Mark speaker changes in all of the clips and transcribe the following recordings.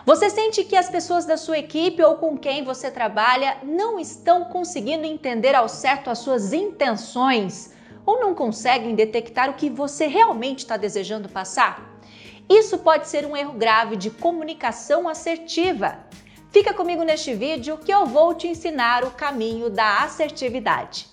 Speaker 1: Você sente que as pessoas da sua equipe ou com quem você trabalha não estão conseguindo entender ao certo as suas intenções ou não conseguem detectar o que você realmente está desejando passar? Isso pode ser um erro grave de comunicação assertiva. Fica comigo neste vídeo que eu vou te ensinar o caminho da assertividade.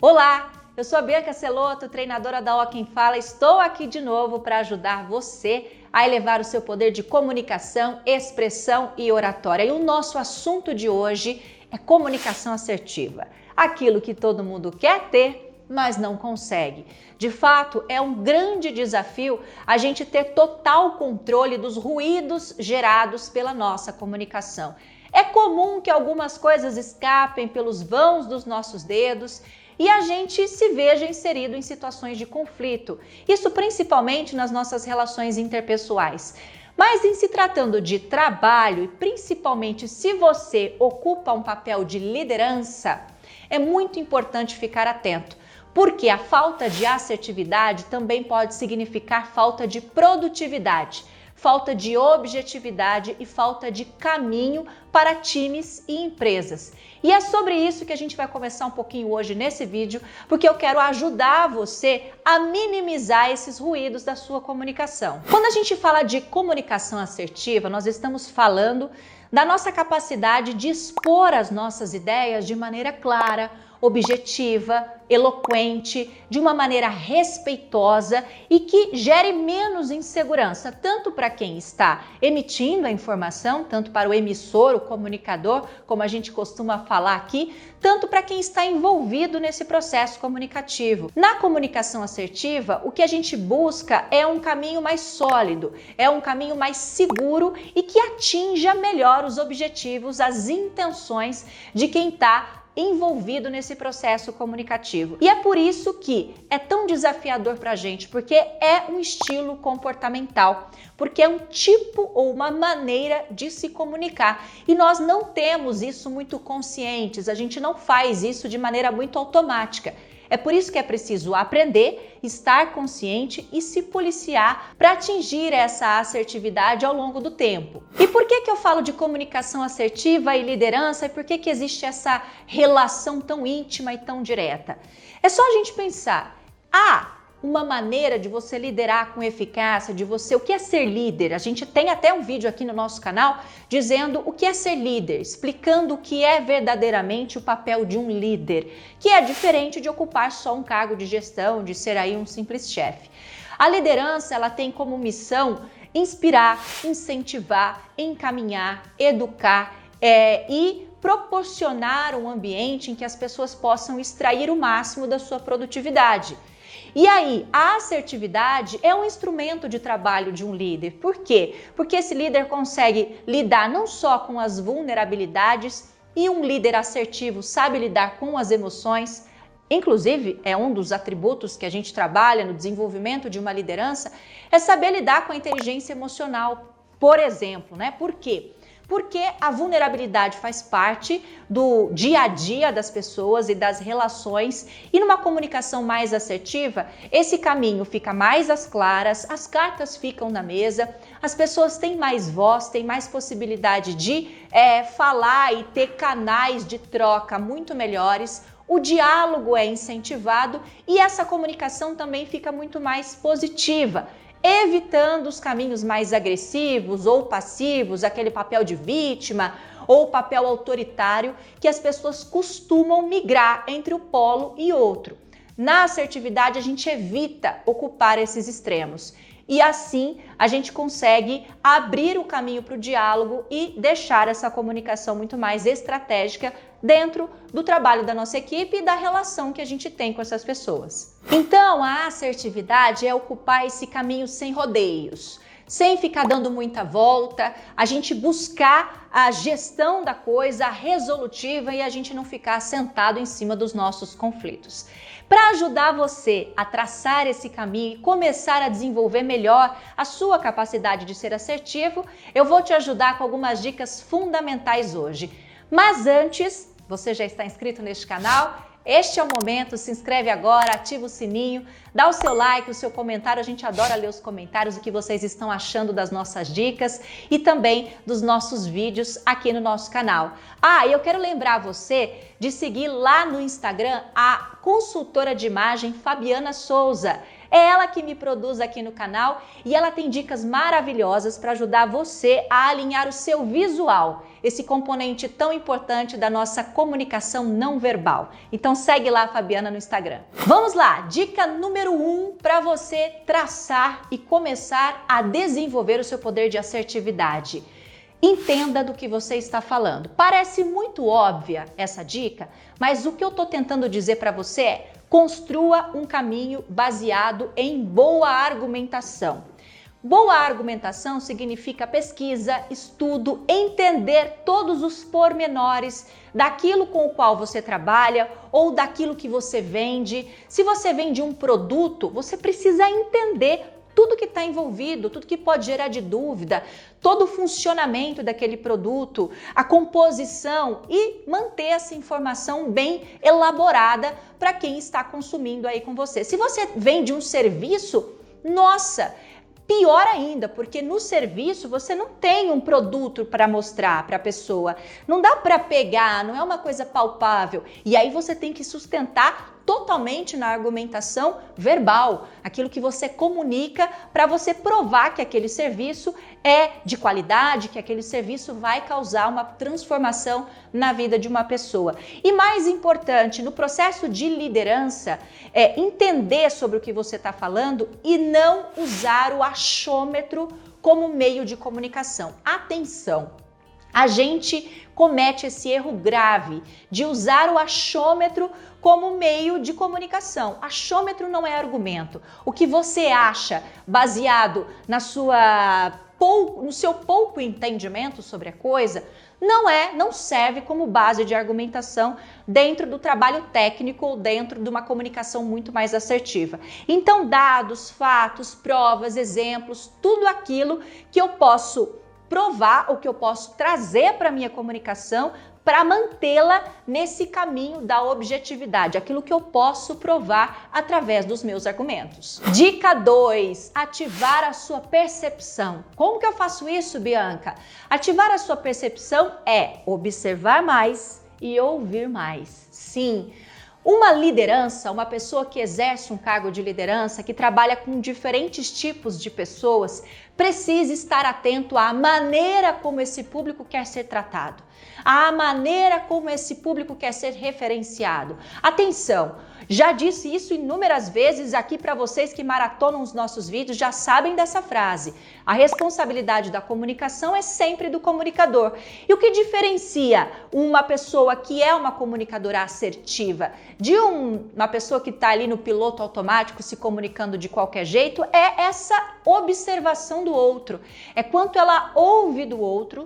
Speaker 1: Olá! Eu sou a Bianca Celoto, treinadora da Ó Quem Fala. Estou aqui de novo para ajudar você a elevar o seu poder de comunicação, expressão e oratória. E o nosso assunto de hoje é comunicação assertiva. Aquilo que todo mundo quer ter, mas não consegue. De fato, é um grande desafio a gente ter total controle dos ruídos gerados pela nossa comunicação. É comum que algumas coisas escapem pelos vãos dos nossos dedos e a gente se veja inserido em situações de conflito, isso principalmente nas nossas relações interpessoais. Mas em se tratando de trabalho, e principalmente se você ocupa um papel de liderança, é muito importante ficar atento, porque a falta de assertividade também pode significar falta de produtividade, falta de objetividade e falta de caminho para times e empresas. E é sobre isso que a gente vai conversar um pouquinho hoje nesse vídeo, porque eu quero ajudar você a minimizar esses ruídos da sua comunicação. Quando a gente fala de comunicação assertiva, nós estamos falando da nossa capacidade de expor as nossas ideias de maneira clara, objetiva, eloquente, de uma maneira respeitosa e que gere menos insegurança, tanto para quem está emitindo a informação, tanto para o emissor, o comunicador, como a gente costuma falar aqui, tanto para quem está envolvido nesse processo comunicativo. Na comunicação assertiva, o que a gente busca é um caminho mais sólido, é um caminho mais seguro e que atinja melhor os objetivos, as intenções de quem está envolvido nesse processo comunicativo. E é por isso que é tão desafiador para a gente, porque é um estilo comportamental, porque é um tipo ou uma maneira de se comunicar. E nós não temos isso muito conscientes, a gente não faz isso de maneira muito automática. É por isso que é preciso aprender, estar consciente e se policiar para atingir essa assertividade ao longo do tempo. E por que eu falo de comunicação assertiva e liderança e por que existe essa relação tão íntima e tão direta? É só a gente pensar, uma maneira de você liderar com eficácia, o que é ser líder. A gente tem até um vídeo aqui no nosso canal dizendo o que é ser líder, explicando o que é verdadeiramente o papel de um líder, que é diferente de ocupar só um cargo de gestão, de ser aí um simples chefe. A liderança, ela tem como missão inspirar, incentivar, encaminhar, educar e proporcionar um ambiente em que as pessoas possam extrair o máximo da sua produtividade. E aí, a assertividade é um instrumento de trabalho de um líder. Por quê? Porque esse líder consegue lidar não só com as vulnerabilidades, e um líder assertivo sabe lidar com as emoções. Inclusive, é um dos atributos que a gente trabalha no desenvolvimento de uma liderança, é saber lidar com a inteligência emocional, por exemplo, né? Por quê? Porque a vulnerabilidade faz parte do dia a dia das pessoas e das relações, e numa comunicação mais assertiva, esse caminho fica mais às claras, as cartas ficam na mesa, as pessoas têm mais voz, têm mais possibilidade de falar e ter canais de troca muito melhores, o diálogo é incentivado e essa comunicação também fica muito mais positiva, evitando os caminhos mais agressivos ou passivos, aquele papel de vítima ou papel autoritário que as pessoas costumam migrar entre o polo e outro. Na assertividade, a gente evita ocupar esses extremos e assim a gente consegue abrir o caminho para o diálogo e deixar essa comunicação muito mais estratégica dentro do trabalho da nossa equipe e da relação que a gente tem com essas pessoas. Então, a assertividade é ocupar esse caminho sem rodeios, sem ficar dando muita volta, a gente buscar a gestão da coisa, a resolutiva e a gente não ficar sentado em cima dos nossos conflitos. Para ajudar você a traçar esse caminho e começar a desenvolver melhor a sua capacidade de ser assertivo, eu vou te ajudar com algumas dicas fundamentais hoje. Mas antes, você já está inscrito neste canal? este é o momento, se inscreve agora, ativa o sininho, dá o seu like, o seu comentário, a gente adora ler os comentários, o que vocês estão achando das nossas dicas e também dos nossos vídeos aqui no nosso canal. E eu quero lembrar você de seguir lá no Instagram a consultora de imagem Fabiana Souza. É ela que me produz aqui no canal e ela tem dicas maravilhosas para ajudar você a alinhar o seu visual, esse componente tão importante da nossa comunicação não verbal. Então segue lá a Fabiana no Instagram. Vamos lá, dica número 1 para você traçar e começar a desenvolver o seu poder de assertividade. Entenda do que você está falando. Parece muito óbvia essa dica, mas o que eu estou tentando dizer para você é: construa um caminho baseado em boa argumentação. Boa argumentação significa pesquisa, estudo, entender todos os pormenores daquilo com o qual você trabalha ou daquilo que você vende. Se você vende um produto, você precisa entender tudo que está envolvido, tudo que pode gerar de dúvida, todo o funcionamento daquele produto, a composição e manter essa informação bem elaborada para quem está consumindo aí com você. Se você vende um serviço, nossa, pior ainda, porque no serviço você não tem um produto para mostrar para a pessoa, não dá para pegar, não é uma coisa palpável, e aí você tem que sustentar totalmente na argumentação verbal, aquilo que você comunica para você provar que aquele serviço é de qualidade, que aquele serviço vai causar uma transformação na vida de uma pessoa. E mais importante, no processo de liderança, é entender sobre o que você está falando e não usar o achômetro como meio de comunicação. Atenção! A gente comete esse erro grave de usar o achômetro como meio de comunicação. Achômetro não é argumento. O que você acha baseado no seu pouco entendimento sobre a coisa não serve como base de argumentação dentro do trabalho técnico ou dentro de uma comunicação muito mais assertiva. Então, dados, fatos, provas, exemplos, tudo aquilo que eu posso provar ou que eu posso trazer para a minha comunicação para mantê-la nesse caminho da objetividade, aquilo que eu posso provar através dos meus argumentos. Dica 2, ativar a sua percepção. Como que eu faço isso, Bianca? Ativar a sua percepção é observar mais e ouvir mais. Sim. Uma liderança, uma pessoa que exerce um cargo de liderança, que trabalha com diferentes tipos de pessoas, precisa estar atento à maneira como esse público quer ser tratado, à maneira como esse público quer ser referenciado. Atenção! Já disse isso inúmeras vezes aqui para vocês que maratonam os nossos vídeos, já sabem dessa frase. A responsabilidade da comunicação é sempre do comunicador. E o que diferencia uma pessoa que é uma comunicadora assertiva de uma pessoa que está ali no piloto automático se comunicando de qualquer jeito é essa observação do outro. É quanto ela ouve do outro,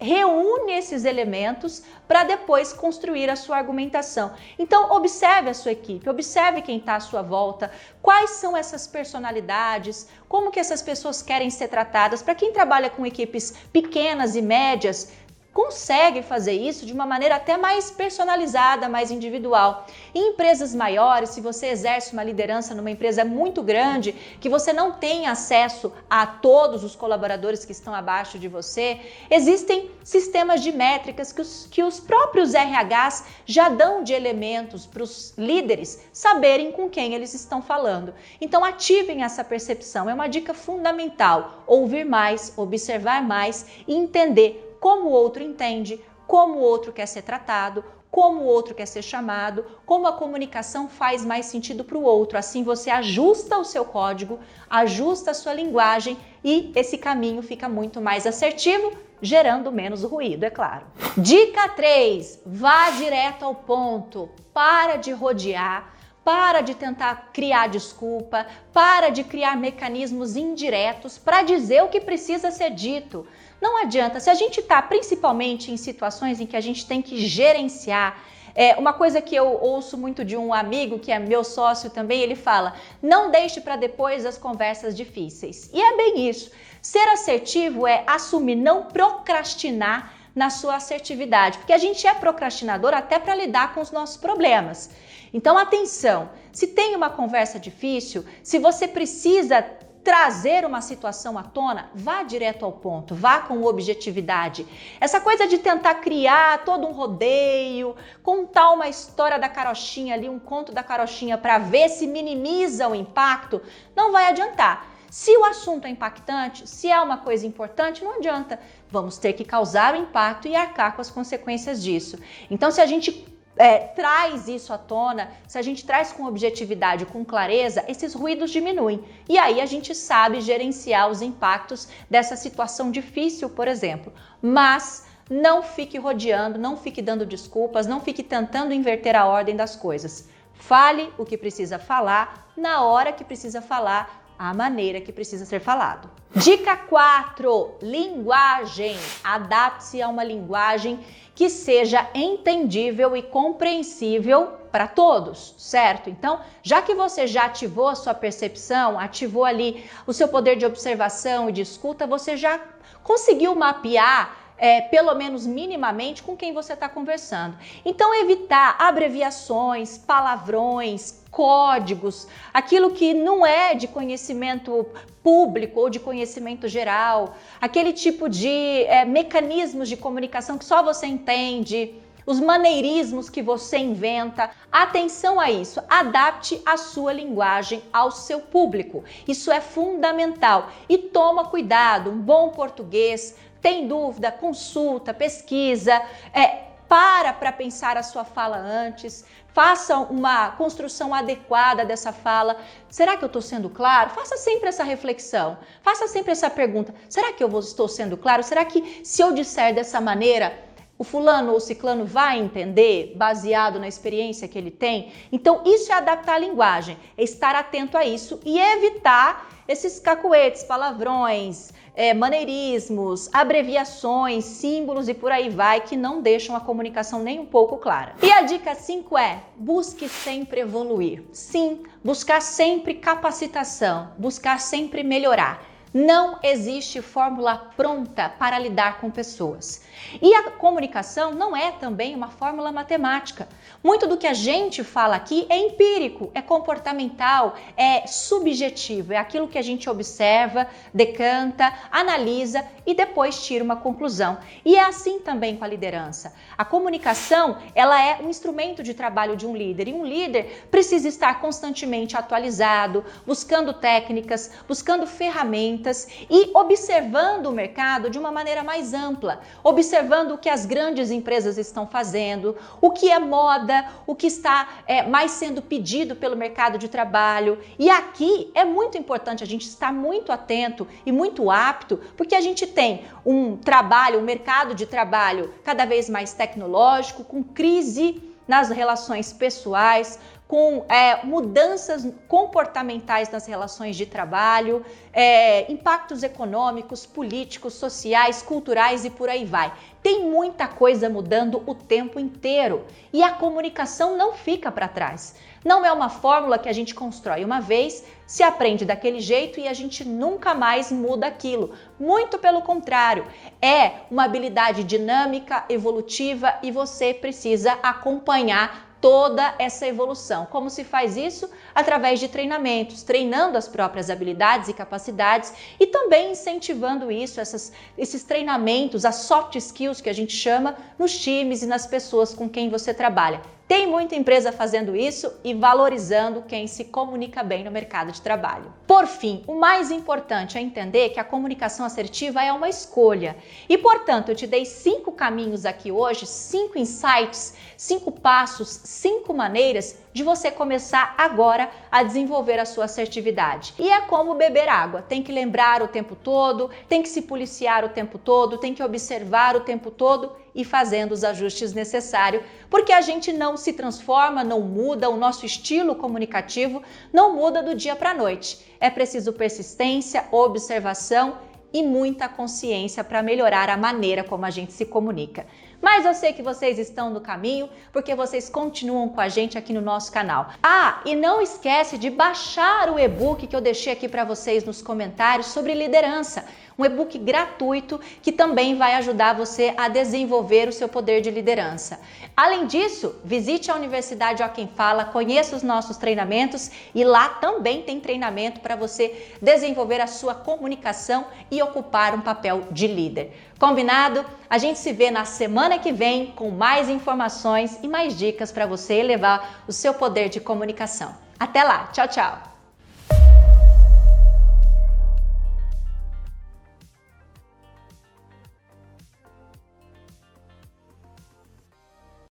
Speaker 1: reúne esses elementos para depois construir a sua argumentação. Então, observe a sua equipe, observe quem está à sua volta, quais são essas personalidades, como que essas pessoas querem ser tratadas. Para quem trabalha com equipes pequenas e médias, consegue fazer isso de uma maneira até mais personalizada, mais individual. Em empresas maiores, se você exerce uma liderança numa empresa muito grande, que você não tem acesso a todos os colaboradores que estão abaixo de você, existem sistemas de métricas que os próprios RHs já dão de elementos para os líderes saberem com quem eles estão falando. Então ativem essa percepção, é uma dica fundamental. Ouvir mais, observar mais e entender como o outro entende, como o outro quer ser tratado, como o outro quer ser chamado, como a comunicação faz mais sentido para o outro. Assim você ajusta o seu código, ajusta a sua linguagem e esse caminho fica muito mais assertivo, gerando menos ruído, é claro. Dica 3, vá direto ao ponto, para de rodear, para de tentar criar desculpa, para de criar mecanismos indiretos para dizer o que precisa ser dito. Não adianta, se a gente está principalmente em situações em que a gente tem que gerenciar, uma coisa que eu ouço muito de um amigo que é meu sócio também, ele fala, não deixe para depois as conversas difíceis. E é bem isso. Ser assertivo é assumir, não procrastinar na sua assertividade, porque a gente é procrastinador até para lidar com os nossos problemas. Então, atenção, se tem uma conversa difícil, se você precisa trazer uma situação à tona, vá direto ao ponto, vá com objetividade. Essa coisa de tentar criar todo um rodeio, contar uma história da carochinha ali, um conto da carochinha para ver se minimiza o impacto, não vai adiantar. Se o assunto é impactante, se é uma coisa importante, não adianta. Vamos ter que causar o impacto e arcar com as consequências disso. Então, se a gente traz isso à tona, se a gente traz com objetividade, com clareza, esses ruídos diminuem. E aí a gente sabe gerenciar os impactos dessa situação difícil, por exemplo. Mas não fique rodeando, não fique dando desculpas, não fique tentando inverter a ordem das coisas. Fale o que precisa falar, na hora que precisa falar, a maneira que precisa ser falado. Dica 4, linguagem. Adapte-se a uma linguagem que seja entendível e compreensível para todos, certo? Então, já que você já ativou a sua percepção, ativou ali o seu poder de observação e de escuta, você já conseguiu mapear pelo menos minimamente com quem você está conversando. Então, evitar abreviações, palavrões, códigos, aquilo que não é de conhecimento público ou de conhecimento geral, aquele tipo de mecanismos de comunicação que só você entende, os maneirismos que você inventa. Atenção a isso, adapte a sua linguagem ao seu público. Isso é fundamental. E toma cuidado, um bom português. Tem dúvida? Consulta, pesquisa, para pensar a sua fala antes, faça uma construção adequada dessa fala. Será que eu estou sendo claro? Faça sempre essa reflexão, faça sempre essa pergunta. Será que eu estou sendo claro? Será que se eu disser dessa maneira, o fulano ou ciclano vai entender, baseado na experiência que ele tem? Então, isso é adaptar a linguagem, é estar atento a isso e evitar esses cacuetes, palavrões, maneirismos, abreviações, símbolos e por aí vai, que não deixam a comunicação nem um pouco clara. E a dica 5 é: busque sempre evoluir. Sim, buscar sempre capacitação, buscar sempre melhorar. Não existe fórmula pronta para lidar com pessoas. E a comunicação não é também uma fórmula matemática. Muito do que a gente fala aqui é empírico, é comportamental, é subjetivo, é aquilo que a gente observa, decanta, analisa e depois tira uma conclusão. E é assim também com a liderança. A comunicação, ela é um instrumento de trabalho de um líder, e um líder precisa estar constantemente atualizado, buscando técnicas, buscando ferramentas e observando o mercado de uma maneira mais ampla, observando o que as grandes empresas estão fazendo, o que é moda, o que está mais sendo pedido pelo mercado de trabalho. E aqui é muito importante a gente estar muito atento e muito apto, porque a gente tem um mercado de trabalho cada vez mais tecnológico, com crise nas relações pessoais, com mudanças comportamentais nas relações de trabalho, impactos econômicos, políticos, sociais, culturais e por aí vai. Tem muita coisa mudando o tempo inteiro e a comunicação não fica para trás. Não é uma fórmula que a gente constrói uma vez, se aprende daquele jeito e a gente nunca mais muda aquilo. Muito pelo contrário, é uma habilidade dinâmica, evolutiva e você precisa acompanhar toda essa evolução. Como se faz isso? Através de treinamentos, treinando as próprias habilidades e capacidades e também incentivando isso, esses treinamentos, as soft skills que a gente chama, nos times e nas pessoas com quem você trabalha. Tem muita empresa fazendo isso e valorizando quem se comunica bem no mercado de trabalho. Por fim, o mais importante é entender que a comunicação assertiva é uma escolha. E, portanto, eu te dei 5 caminhos aqui hoje, 5 insights, 5 passos, 5 maneiras de você começar agora a desenvolver a sua assertividade. E é como beber água, tem que lembrar o tempo todo, tem que se policiar o tempo todo, tem que observar o tempo todo e fazendo os ajustes necessários, porque a gente não se transforma, não muda, o nosso estilo comunicativo não muda do dia para a noite. É preciso persistência, observação e muita consciência para melhorar a maneira como a gente se comunica. Mas eu sei que vocês estão no caminho, porque vocês continuam com a gente aqui no nosso canal. Ah, e não esquece de baixar o e-book que eu deixei aqui para vocês nos comentários sobre liderança. um e-book gratuito que também vai ajudar você a desenvolver o seu poder de liderança. Além disso, visite a Universidade Ó Quem Fala, conheça os nossos treinamentos e lá também tem treinamento para você desenvolver a sua comunicação e ocupar um papel de líder. Combinado? A gente se vê na semana que vem com mais informações e mais dicas para você elevar o seu poder de comunicação. Até lá, tchau, tchau!